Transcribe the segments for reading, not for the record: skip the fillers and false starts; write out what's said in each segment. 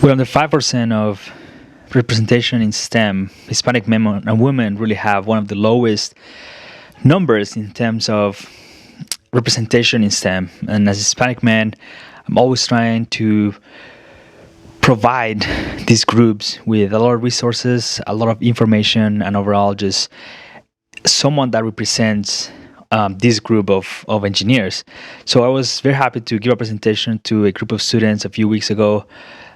We're under 5% of representation in STEM. Hispanic men and women really have one of the lowest numbers in terms of representation in STEM. And as a Hispanic man, I'm always trying to provide these groups with a lot of resources, a lot of information, and overall just someone that represents this group of engineers. So I was very happy to give a presentation to a group of students a few weeks ago,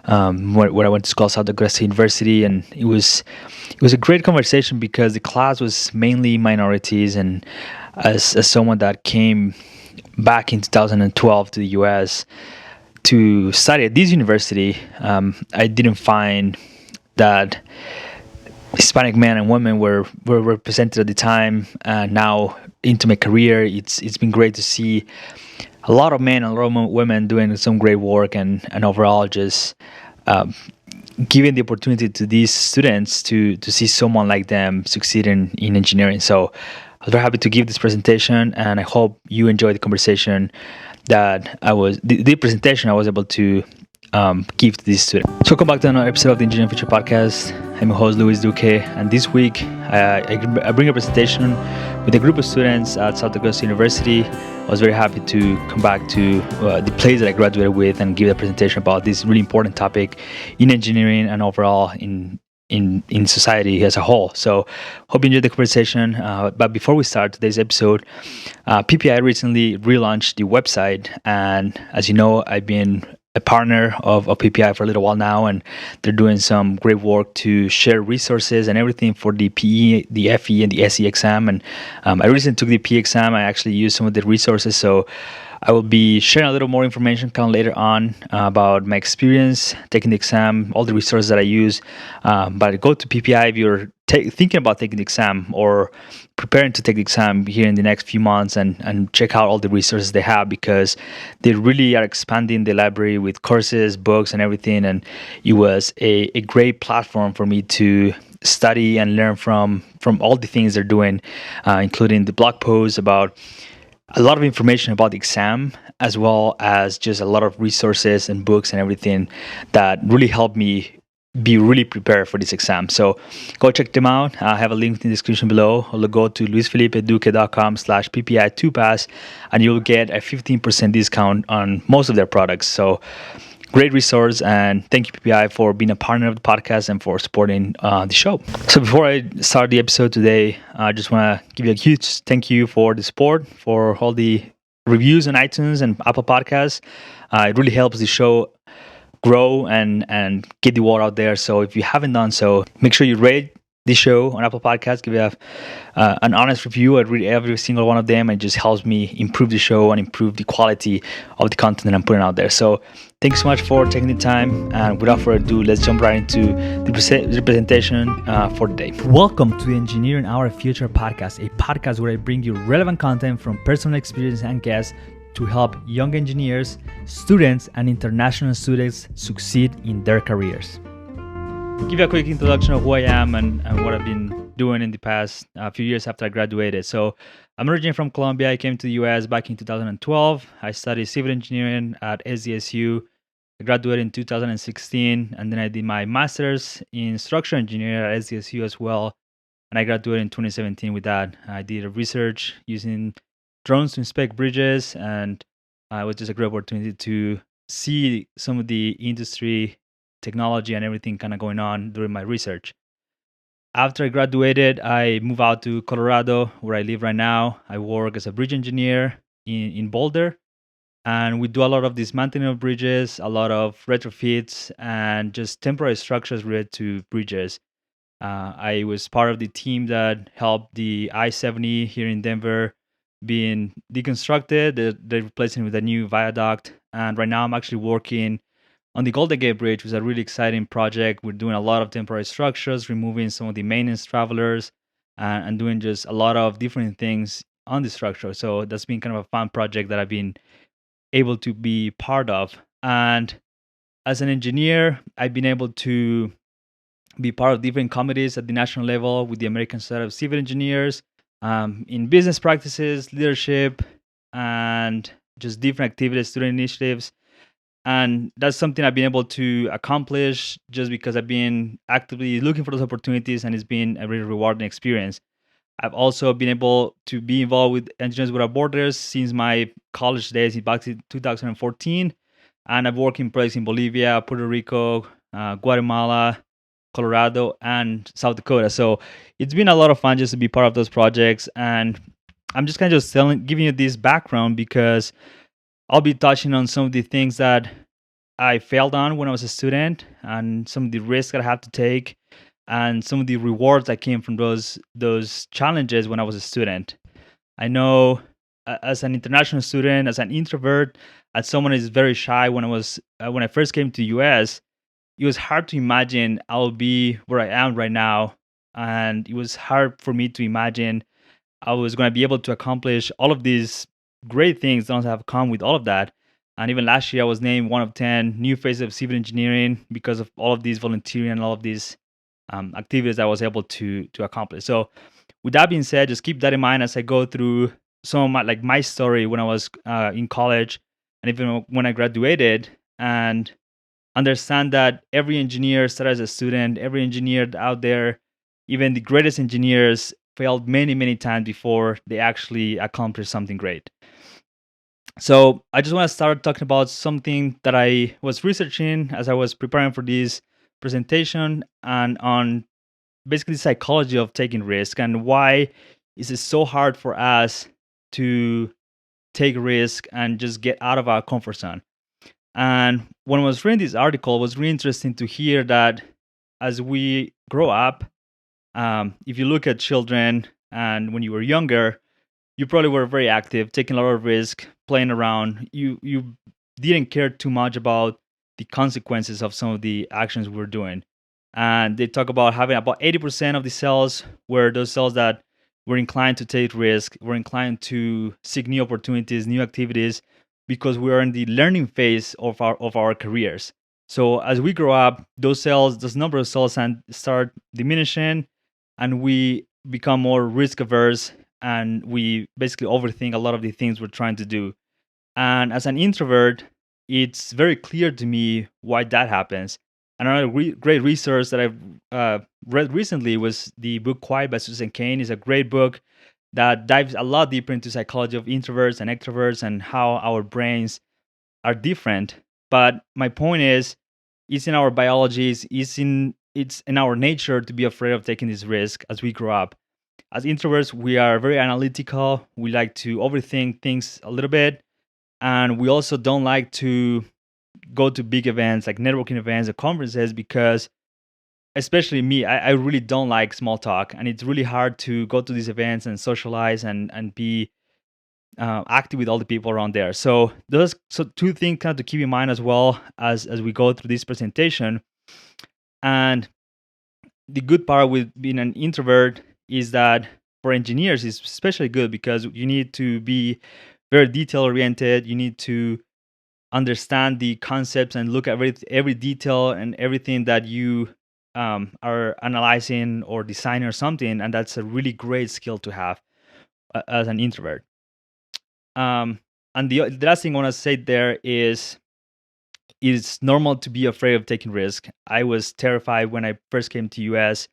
where I went to school, South Dakota State University, and it was a great conversation because the class was mainly minorities, and as someone that came back in 2012 to the U.S. to study at this university, I didn't find that Hispanic men and women were represented at the time. Now into my career, it's been great to see a lot of men and a lot of women doing some great work, and overall just giving the opportunity to these students to see someone like them succeed in engineering. So I was very happy to give this presentation, and I hope you enjoyed the conversation that the presentation I was able to give to these students. So welcome back to another episode of the Engineering Future Podcast. I'm your host, Duque, and this week I bring a presentation with a group of students at South Dakota State University. I was very happy to come back to the place that I graduated with and give a presentation about this really important topic in engineering and overall in society as a whole. So hope you enjoyed the conversation. But before we start today's episode, PPI recently relaunched the website, and as you know, I've been a partner of PPI for a little while now, and they're doing some great work to share resources and everything for the PE, the FE, and the ASCE exam. And I recently took the PE exam. I actually used some of the resources, so I will be sharing a little more information kind of later on about my experience taking the exam, all the resources that I use. But go to PPI if you're thinking about taking the exam or preparing to take the exam here in the next few months, and check out all the resources they have, because they really are expanding the library with courses, books, and everything. And it was a great platform for me to study and learn from all the things they're doing, including the blog posts about a lot of information about the exam, as well as just a lot of resources and books and everything that really helped me be really prepared for this exam. So go check them out. I have a link in the description below, or go to luisfelipeduque.com/PPI2pass, and you'll get a 15% discount on most of their products. So great resource, and thank you, PPI, for being a partner of the podcast and for supporting the show. So before I start the episode today, I just want to give you a huge thank you for the support, for all the reviews on iTunes and Apple Podcasts. It really helps the show grow and get the word out there. So if you haven't done so, make sure you rate the show on Apple Podcasts. Give it an honest review. I read every single one of them, and it just helps me improve the show and improve the quality of the content that I'm putting out there. So thanks so much for taking the time, and without further ado, let's jump right into the presentation for today. Welcome to the Engineering Our Future Podcast, a podcast where I bring you relevant content from personal experience and guests to help young engineers, students, and international students succeed in their careers. Give you a quick introduction of who I am and what I've been doing in the past few years after I graduated. So I'm originally from Colombia. I came to the US back in 2012. I studied civil engineering at SDSU. I graduated in 2016, and then I did my master's in structural engineering at SDSU as well. And I graduated in 2017 with that. I did a research using drones to inspect bridges, and it was just a great opportunity to see some of the industry, technology, and everything kind of going on during my research. After I graduated, I moved out to Colorado, where I live right now. I work as a bridge engineer in Boulder, and we do a lot of dismantling of bridges, a lot of retrofits, and just temporary structures related to bridges. I was part of the team that helped the I-70 here in Denver being deconstructed. They're replacing it with a new viaduct, and right now I'm actually working on the Golden Gate Bridge, which is a really exciting project. We're doing a lot of temporary structures, removing some of the maintenance travelers, and doing just a lot of different things on the structure. So that's been kind of a fun project that I've been able to be part of. And as an engineer, I've been able to be part of different committees at the national level with the American Society of Civil Engineers, in business practices, leadership, and just different activities, student initiatives. And that's something I've been able to accomplish just because I've been actively looking for those opportunities, and it's been a really rewarding experience. I've also been able to be involved with Engineers Without Borders since my college days back in 2014. And I've worked in projects in Bolivia, Puerto Rico, Guatemala, Colorado, and South Dakota. So it's been a lot of fun just to be part of those projects. And I'm just kind of giving you this background because I'll be touching on some of the things that I failed on when I was a student, and some of the risks that I have to take, and some of the rewards that came from those challenges when I was a student. I know, as an international student, as an introvert, as someone who is very shy, when I first came to US, it was hard to imagine I'll be where I am right now, and it was hard for me to imagine I was going to be able to accomplish all of these great things that have come with all of that. And even last year, I was named one of 10 new faces of civil engineering because of all of these volunteering and all of these activities I was able to accomplish. So, with that being said, just keep that in mind as I go through some of my story when I was in college, and even when I graduated, and understand that every engineer started as a student, every engineer out there, even the greatest engineers failed many, many times before they actually accomplished something great. So I just want to start talking about something that I was researching as I was preparing for this presentation, and on basically psychology of taking risk, and why is it so hard for us to take risk and just get out of our comfort zone. And when I was reading this article, it was really interesting to hear that as we grow up, if you look at children and when you were younger, you probably were very active, taking a lot of risk, playing around. You didn't care too much about the consequences of some of the actions we were doing. And they talk about having about 80% of the cells were those cells that were inclined to take risk, were inclined to seek new opportunities, new activities, because we are in the learning phase of our careers. So as we grow up, those cells, this number of cells start diminishing, and we become more risk averse, and we basically overthink a lot of the things we're trying to do. And as an introvert, it's very clear to me why that happens. And another great resource that I've read recently was the book Quiet by Susan Cain. It's a great book that dives a lot deeper into psychology of introverts and extroverts and how our brains are different. But my point is, it's in our biology, it's in our nature to be afraid of taking this risk as we grow up. As introverts, we are very analytical. We like to overthink things a little bit, and we also don't like to go to big events like networking events or conferences because, especially me, I really don't like small talk, and it's really hard to go to these events and socialize and be active with all the people around there. So those two things kind of to keep in mind as well as we go through this presentation. And the good part with being an introvert is that for engineers it's especially good because you need to be very detail oriented. You need to understand the concepts and look at every detail and everything that you are analyzing or designing or something, and that's a really great skill to have as an introvert. And the last thing I want to say there is it's normal to be afraid of taking risk. I was terrified when I first came to US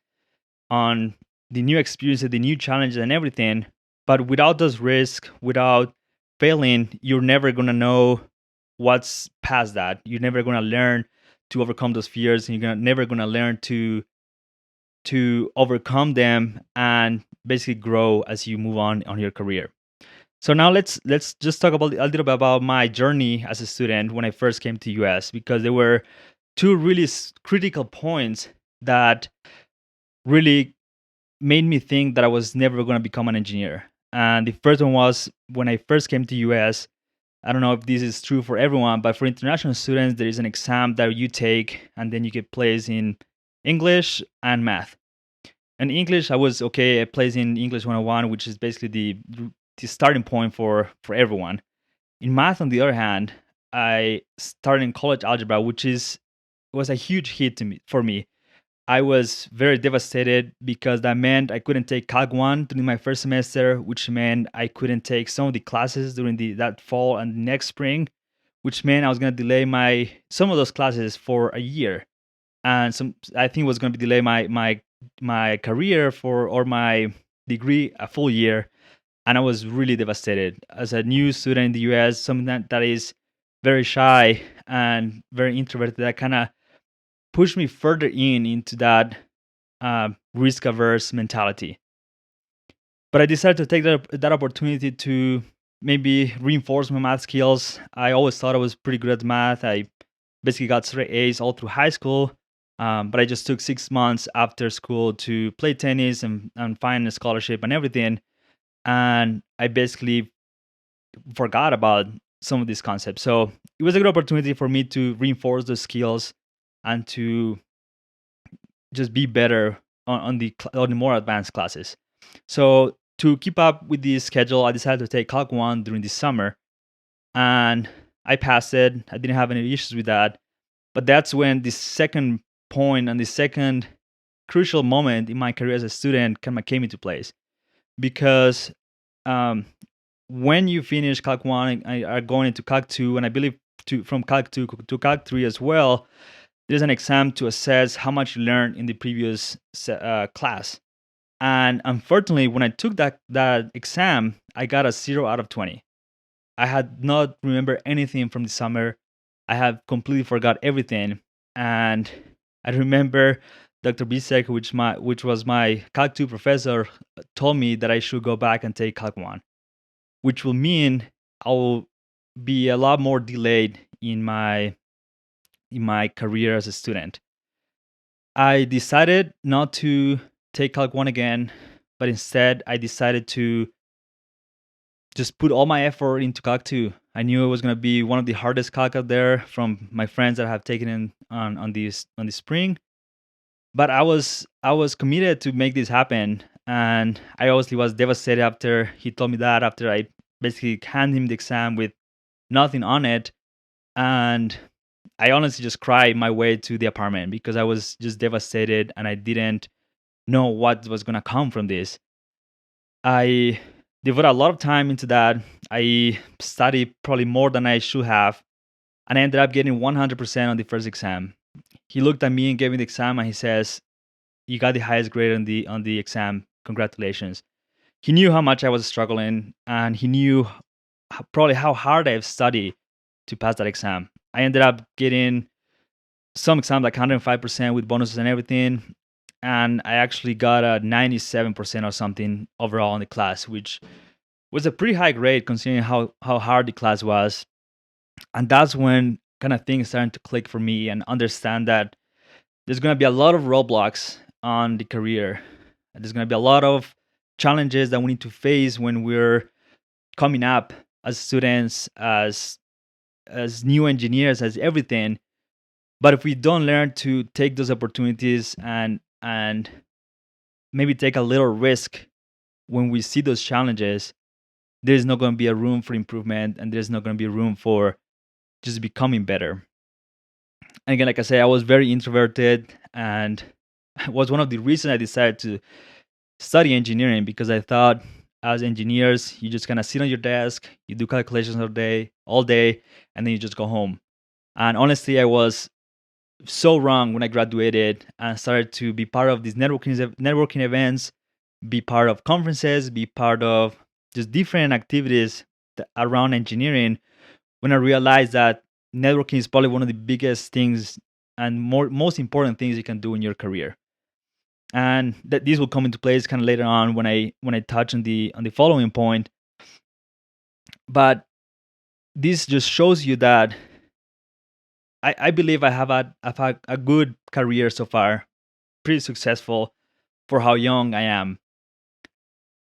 on the new experiences, the new challenges and everything. But without those risks, without failing, you're never gonna know what's past that. You're never gonna learn to overcome those fears, and never gonna learn to overcome them and basically grow as you move on your career. So now let's just talk about a little bit about my journey as a student when I first came to US, because there were two really critical points that really made me think that I was never going to become an engineer. And the first one was when I first came to US. I don't know if this is true for everyone, but for international students, there is an exam that you take, and then you get placed in English and math. And English, I was okay. I placed in English 101, which is basically the starting point for everyone. In math, on the other hand, I started in college algebra, which was a huge hit for me. I was very devastated because that meant I couldn't take Calc 1 during my first semester, which meant I couldn't take some of the classes during that fall and next spring, which meant I was going to delay some of those classes for a year, and I think was going to delay my career or my degree a full year. And I was really devastated as a new student in the U.S. Someone that is very shy and very introverted. That kind of pushed me further into that risk averse mentality. But I decided to take that opportunity to maybe reinforce my math skills. I always thought I was pretty good at math. I basically got straight A's all through high school. But I just took 6 months after school to play tennis and find a scholarship and everything. And I basically forgot about some of these concepts. So it was a good opportunity for me to reinforce those skills and to just be better on the more advanced classes. So to keep up with the schedule, I decided to take Calc 1 during the summer, and I passed it. I didn't have any issues with that. But that's when the second point and the second crucial moment in my career as a student kind of came into place. Because when you finish Calc 1 and are going into Calc 2, and I believe from Calc 2 to Calc 3 as well, there's an exam to assess how much you learned in the previous class. And unfortunately, when I took that exam, I got a 0 out of 20. I had not remember anything from the summer. I had completely forgot everything. And I remember Dr. Bisek, which was my Calc 2 professor, told me that I should go back and take Calc 1, which will mean I will be a lot more delayed in my career as a student. I decided not to take Calc 1 again, but instead I decided to just put all my effort into Calc 2. I knew it was going to be one of the hardest Calc out there from my friends that have taken it on the spring. But I was committed to make this happen, and I obviously was devastated after he told me that, after I basically handed him the exam with nothing on it. And I honestly just cried my way to the apartment because I was just devastated and I didn't know what was going to come from this. I devoted a lot of time into that. I studied probably more than I should have, and I ended up getting 100% on the first exam. He looked at me and gave me the exam, and he says, "You got the highest grade on the exam. Congratulations." He knew how much I was struggling, and he knew probably how hard I've studied to pass that exam. I ended up getting some exams like 105% with bonuses and everything, and I actually got a 97% or something overall in the class, which was a pretty high grade considering how hard the class was. And that's when kind of things started to click for me and understand that there's going to be a lot of roadblocks on the career. There's going to be a lot of challenges that we need to face when we're coming up as students, as new engineers, as everything. But if we don't learn to take those opportunities and maybe take a little risk when we see those challenges, there's not going to be a room for improvement, and there's not going to be room for just becoming better. And again, like I said, I was very introverted, and it was one of the reasons I decided to study engineering, because I thought as engineers, you just kind of sit on your desk, you do calculations all day, and then you just go home. And honestly, I was so wrong when I graduated and started to be part of these networking events, be part of conferences, be part of just different activities around engineering, when I realized that networking is probably one of the biggest things and most important things you can do in your career. And that these will come into place kind of later on when I touch on the following point. But this just shows you that I believe I've had a good career so far, pretty successful for how young I am.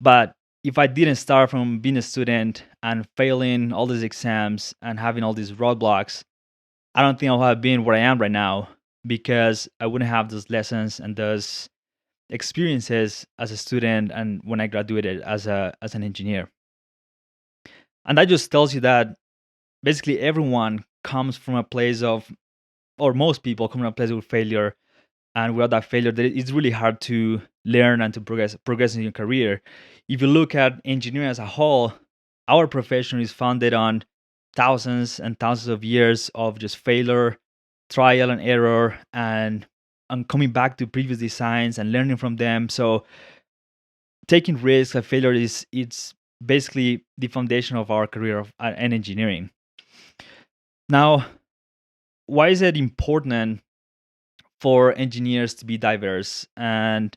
But if I didn't start from being a student and failing all these exams and having all these roadblocks, I don't think I would have been where I am right now, because I wouldn't have those lessons and those experiences as a student and when I graduated as an engineer. And that just tells you that basically everyone comes from a place of, or most people come from a place of failure, and without that failure, it's really hard to learn and to progress in your career. If you look at engineering as a whole, our profession is founded on thousands and thousands of years of just failure, trial and error, and coming back to previous designs and learning from them. So taking risks and failure is it's basically the foundation of our career of in engineering. Now, why is it important for engineers to be diverse and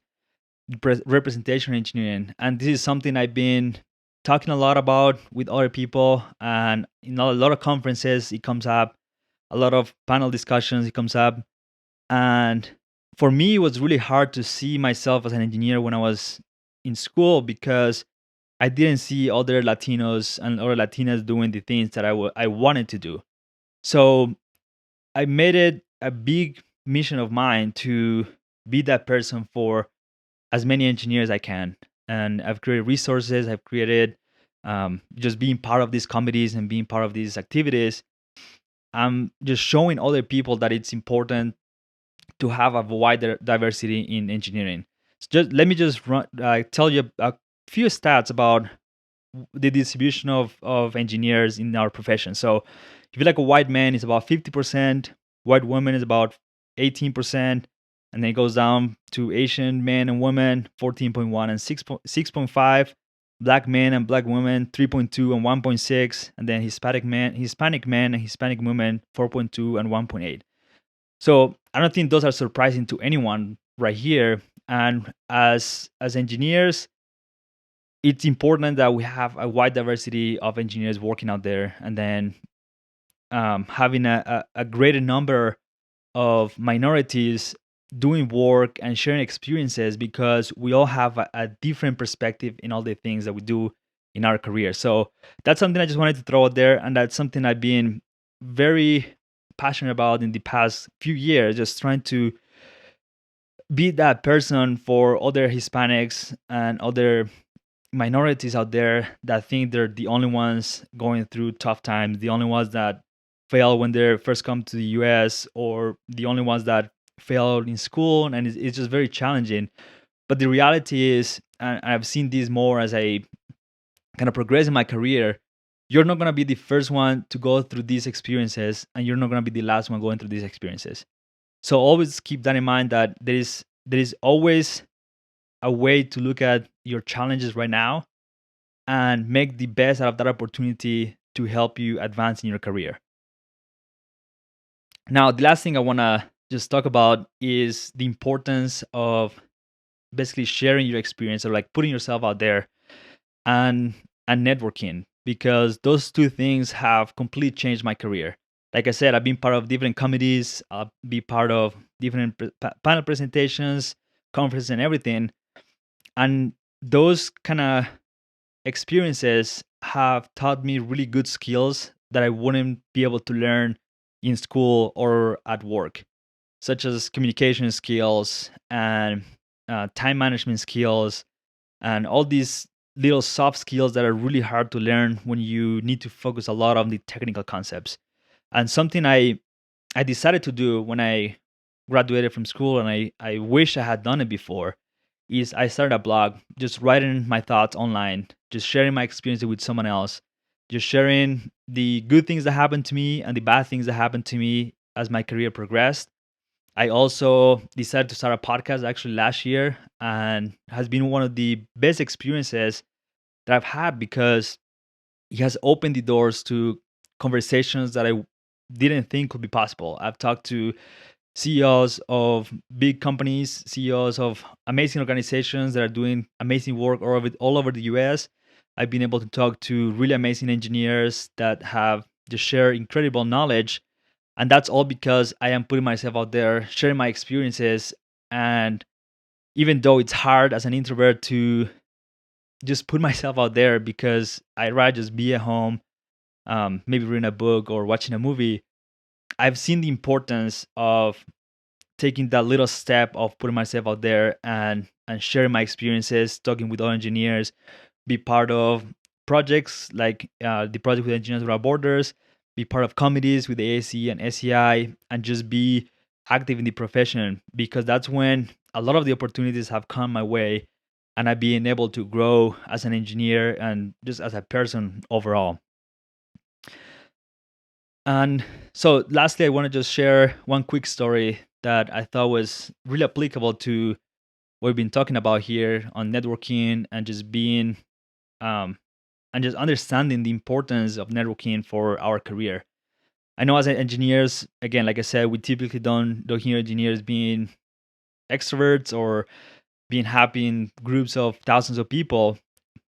representation engineering? And this is something I've been talking a lot about with other people, and in a lot of conferences it comes up, a lot of panel discussions it comes up. And for me, it was really hard to see myself as an engineer when I was in school, because I didn't see other Latinos and other Latinas doing the things that I wanted to do. So I made it a big mission of mine to be that person for as many engineers I can. And I've created resources, I've created just being part of these committees and being part of these activities. I'm just showing other people that it's important to have a wider diversity in engineering. So just let me just tell you a few stats about the distribution of engineers in our profession. So if you like a white man, it's about 50%, white woman is about 18%, and then it goes down to Asian men and women 14.1 and 6.5, black men and black women 3.2 and 1.6, and then Hispanic men and Hispanic women 4.2 and 1.8. So I don't think those are surprising to anyone right here. And as engineers, it's important that we have a wide diversity of engineers working out there, and then having a greater number of minorities doing work and sharing experiences, because we all have a different perspective in all the things that we do in our career. So that's something I just wanted to throw out there, and that's something I've been very passionate about in the past few years, just trying to be that person for other Hispanics and other minorities out there that think they're the only ones going through tough times, the only ones that fail when they first come to the US, or the only ones that failed in school, and it's just very challenging. But the reality is, and I've seen this more as I kind of progress in my career, you're not going to be the first one to go through these experiences, and you're not going to be the last one going through these experiences. So always keep that in mind, that there is always a way to look at your challenges right now and make the best out of that opportunity to help you advance in your career. Now, the last thing I want to just talk about is the importance of basically sharing your experience, or like putting yourself out there, and networking, because those two things have completely changed my career. Like I said, I've been part of different committees, I'll be part of different panel presentations, conferences, and everything. And those kind of experiences have taught me really good skills that I wouldn't be able to learn in school or at work, such as communication skills and time management skills, and all these little soft skills that are really hard to learn when you need to focus a lot on the technical concepts. And something I decided to do when I graduated from school, and I wish I had done it before, is I started a blog, just writing my thoughts online, just sharing my experience with someone else, just sharing the good things that happened to me and the bad things that happened to me as my career progressed. I also decided to start a podcast actually last year, and has been one of the best experiences that I've had, because it has opened the doors to conversations that I didn't think could be possible. I've talked to CEOs of big companies, CEOs of amazing organizations that are doing amazing work all over the US. I've been able to talk to really amazing engineers that have just share incredible knowledge. And that's all because I am putting myself out there, sharing my experiences. And even though it's hard as an introvert to just put myself out there, because I'd rather just be at home, maybe reading a book or watching a movie, I've seen the importance of taking that little step of putting myself out there and sharing my experiences, talking with other engineers, be part of projects like the project with Engineers Without Borders, be part of committees with the ASCE and SCI, and just be active in the profession, because that's when a lot of the opportunities have come my way, and I've been able to grow as an engineer and just as a person overall. And so lastly, I want to just share one quick story that I thought was really applicable to what we've been talking about here on networking and just being and just understanding the importance of networking for our career. I know as engineers, again, like I said, we typically don't hear engineers being extroverts or being happy in groups of thousands of people,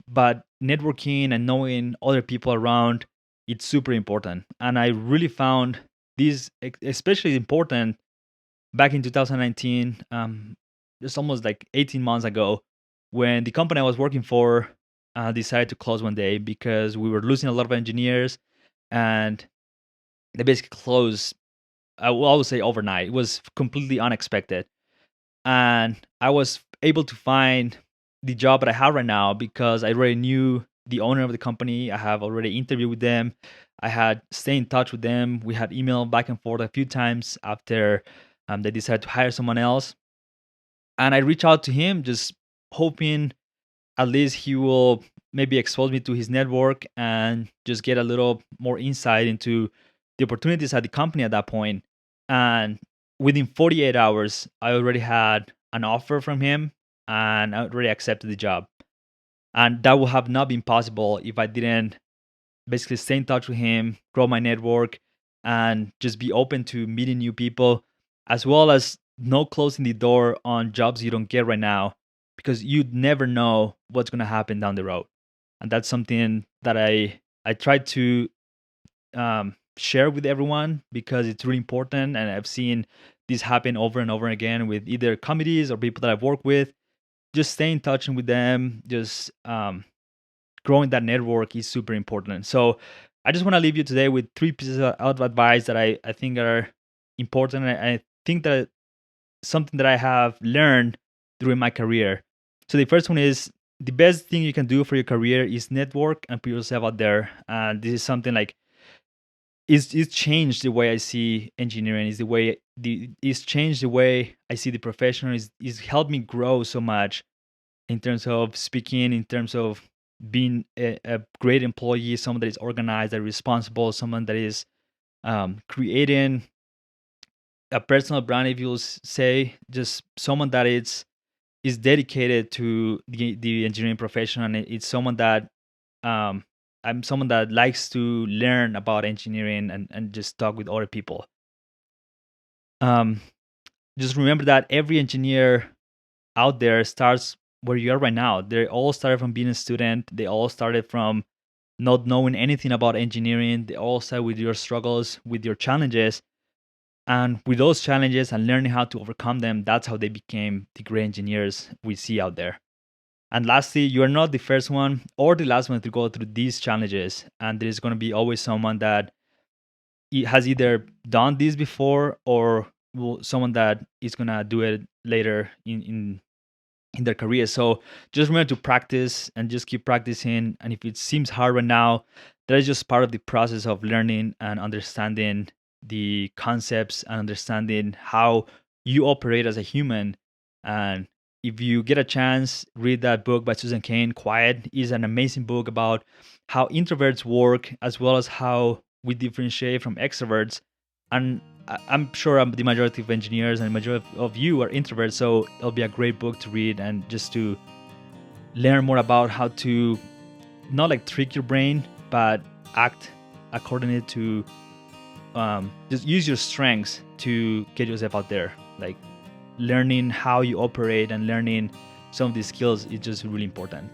but networking and knowing other people around, it's super important. And I really found this especially important back in 2019, just almost like 18 months ago, when the company I was working for decided to close one day because we were losing a lot of engineers, and they basically closed. I will always say overnight. It was completely unexpected, and I was able to find the job that I have right now because I already knew the owner of the company. I have already interviewed with them. I had stayed in touch with them. We had emailed back and forth a few times after they decided to hire someone else. And I reached out to him just hoping at least he will maybe expose me to his network and just get a little more insight into the opportunities at the company at that point. And within 48 hours, I already had an offer from him and I already accepted the job. And that would have not been possible if I didn't basically stay in touch with him, grow my network, and just be open to meeting new people, as well as no closing the door on jobs you don't get right now, because you never know what's going to happen down the road. And that's something that I try to share with everyone because it's really important. And I've seen this happen over and over again with either committees or people that I've worked with. Just stay in touch with them. Just growing that network is super important. So I just want to leave you today with three pieces of advice that I think are important. I think that something that I have learned during my career. So the first one is the best thing you can do for your career is network and put yourself out there. And this is something like it's changed the way I see engineering. Is the way it's changed the way I see the profession. Is helped me grow so much in terms of speaking, in terms of being a great employee, someone that is organized, that is responsible, someone that is creating a personal brand, if you'll say, just someone that is dedicated to the engineering profession, and it's someone that um, I'm someone that likes to learn about engineering and just talk with other people. Um, just remember that every engineer out there starts where you are right now. They all started from being a student. They all started from not knowing anything about engineering. They all started with your struggles, with your challenges. And with those challenges and learning how to overcome them, that's how they became the great engineers we see out there. And lastly, you are not the first one or the last one to go through these challenges. And there's going to be always someone that has either done this before or someone that is going to do it later in their career. So just remember to practice and just keep practicing. And if it seems hard right now, that is just part of the process of learning and understanding the concepts and understanding how you operate as a human. And if you get a chance, read that book by Susan Cain. Quiet is an amazing book about how introverts work as well as how we differentiate from extroverts. And I'm sure the majority of engineers and the majority of you are introverts, so it'll be a great book to read and just to learn more about how to not like trick your brain, but act accordingly to just use your strengths to get yourself out there. Like learning how you operate and learning some of these skills is just really important.